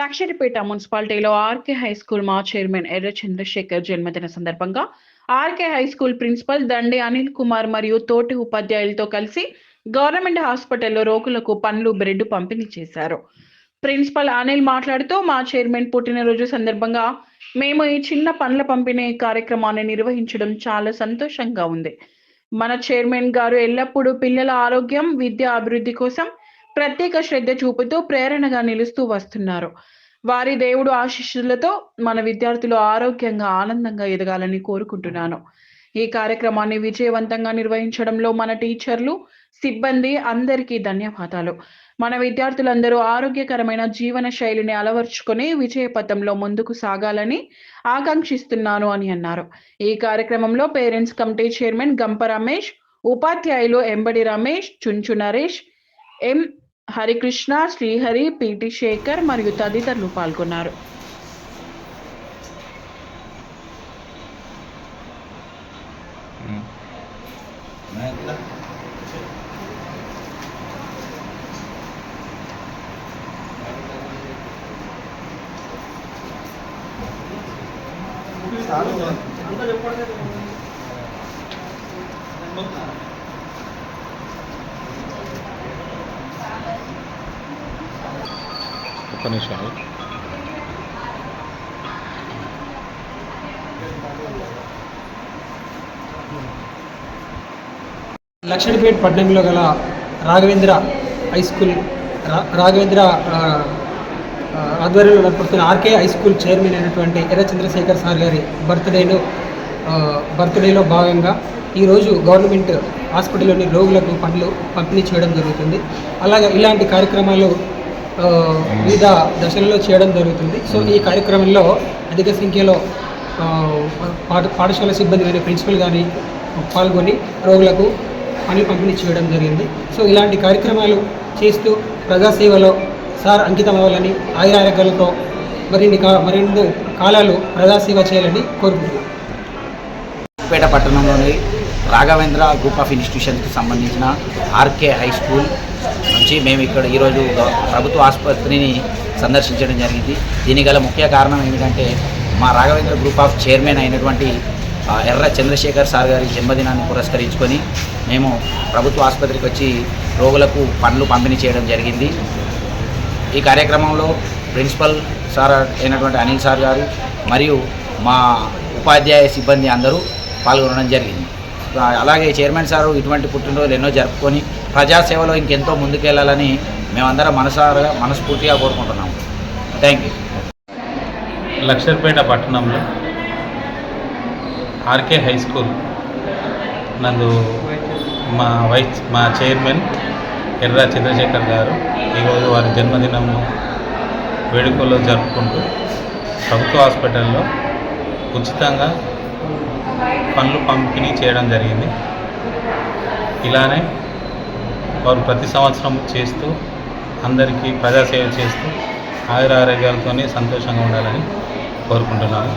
లక్షడిపేట మున్సిపాలిటీలో RK high school మా chairman ఎర్ర చంద్రశేఖర్ జన్మదిన సందర్భంగా ఆర్కే హై స్కూల్ ప్రిన్సిపల్ దండి అనిల్ కుమార్ మరియు తోటి ఉపాధ్యాయులతో కలిసి గవర్నమెంట్ హాస్పిటల్లో రోగులకు పండ్లు బ్రెడ్ పంపిణీ చేశారు. ప్రిన్సిపల్ అనిల్ మాట్లాడుతూ మా చైర్మన్ పుట్టినరోజు సందర్భంగా మేము ఈ చిన్న పండ్ల పంపిణీ కార్యక్రమాన్ని నిర్వహించడం చాలా సంతోషంగా ఉంది. మన చైర్మన్ గారు ఎల్లప్పుడూ పిల్లల ఆరోగ్యం, విద్య అభివృద్ధి కోసం ప్రత్యేక శ్రద్ధ చూపుతూ ప్రేరణగా నిలుస్తూ వస్తున్నారు. వారి దేవుడు ఆశీస్సులతో మన విద్యార్థులు ఆరోగ్యంగా, ఆనందంగా ఎదగాలని కోరుకుంటున్నాను. ఈ కార్యక్రమాన్ని విజయవంతంగా నిర్వహించడంలో మన టీచర్లు, సిబ్బంది అందరికీ ధన్యవాదాలు. మన విద్యార్థులందరూ ఆరోగ్యకరమైన జీవన శైలిని అలవర్చుకొని విజయపథంలో ముందుకు సాగాలని ఆకాంక్షిస్తున్నాను అని అన్నారు. ఈ కార్యక్రమంలో పేరెంట్స్ కమిటీ చైర్మన్ గంప రమేష్, ఉపాధ్యాయులు ఎంబడి రమేష్, చుంచు నరేష్, ఎం హరికృష్ణ, శ్రీహరి, పిటి శేఖర్ మరియు తదితరులు పాల్గొన్నారు. లక్షడిపేట పట్టణంలో గల రాఘవేంద్ర హై స్కూల్ ఆధ్వర్యంలో నడుపుతున్న ఆర్కే హై స్కూల్ చైర్మన్ అయినటువంటి ఎర్ర చంద్రశేఖర్ సార్ గారి బర్త్డేలో భాగంగా ఈరోజు గవర్నమెంట్ హాస్పిటల్లోని రోగులకు పండ్లు పంపిణీ చేయడం జరుగుతుంది. అలాగే ఇలాంటి కార్యక్రమాలు వివిధ దశలలో చేయడం జరుగుతుంది. సో ఈ కార్యక్రమంలో అధిక సంఖ్యలో పాఠశాల సిబ్బంది కానీ, ప్రిన్సిపల్ కానీ పాల్గొని రోగులకు పండ్లు పంపిణీ చేయడం జరిగింది. సో ఇలాంటి కార్యక్రమాలు చేస్తూ ప్రజాసేవలో సార్ అంకితం అవ్వాలని, ఆయురారోగ్యాలతో మరిన్ని కాలాలు ప్రజాసేవ చేయాలని కోరుకుంటున్నాను. పేట పట్టణంలోని రాఘవేంద్ర గ్రూప్ ఆఫ్ ఇన్స్టిట్యూషన్స్కి సంబంధించిన ఆర్కే హై స్కూల్ నుంచి మేము ఇక్కడ ఈరోజు ప్రభుత్వ ఆసుపత్రిని సందర్శించడం జరిగింది. దీనికి గల ముఖ్య కారణం ఏమిటంటే మా రాఘవేంద్ర గ్రూప్ ఆఫ్ చైర్మన్ అయినటువంటి ఎర్ర చంద్రశేఖర్ సార్ గారి జన్మదినాన్ని పురస్కరించుకొని మేము ప్రభుత్వ ఆసుపత్రికి వచ్చి రోగులకు పండ్లు పంపిణీ చేయడం జరిగింది. ఈ కార్యక్రమంలో ప్రిన్సిపల్ సార్ అయినటువంటి అనిల్ సార్ గారు మరియు మా ఉపాధ్యాయ సిబ్బంది అందరూ పాల్గొనడం జరిగింది. అలాగే చైర్మన్ సారు ఇటువంటి పుట్టినరోజులు ఎన్నో జరుపుకొని ప్రజాసేవలో ఇంకెంతో ముందుకెళ్లాలని మేమందరం మనస్ఫూర్తిగా కోరుకుంటున్నాము. Thank you. లక్షడిపేట పట్టణంలో ఆర్కే హై స్కూల్ నందు మా చైర్మన్ ఎర్ర చంద్రశేఖర్ గారు ఈరోజు వారి జన్మదినం వేడుకల్లో జరుపుకుంటూ ప్రభుత్వ హాస్పిటల్లో ఉచితంగా పండ్లు పంపిణీ చేయడం జరిగింది. ఇలానే వారు ప్రతి సంవత్సరం చేస్తూ అందరికీ ప్రజాసేవ చేస్తూ ఆయురారోగ్యాలతోనే సంతోషంగా ఉండాలని కోరుకుంటున్నాను.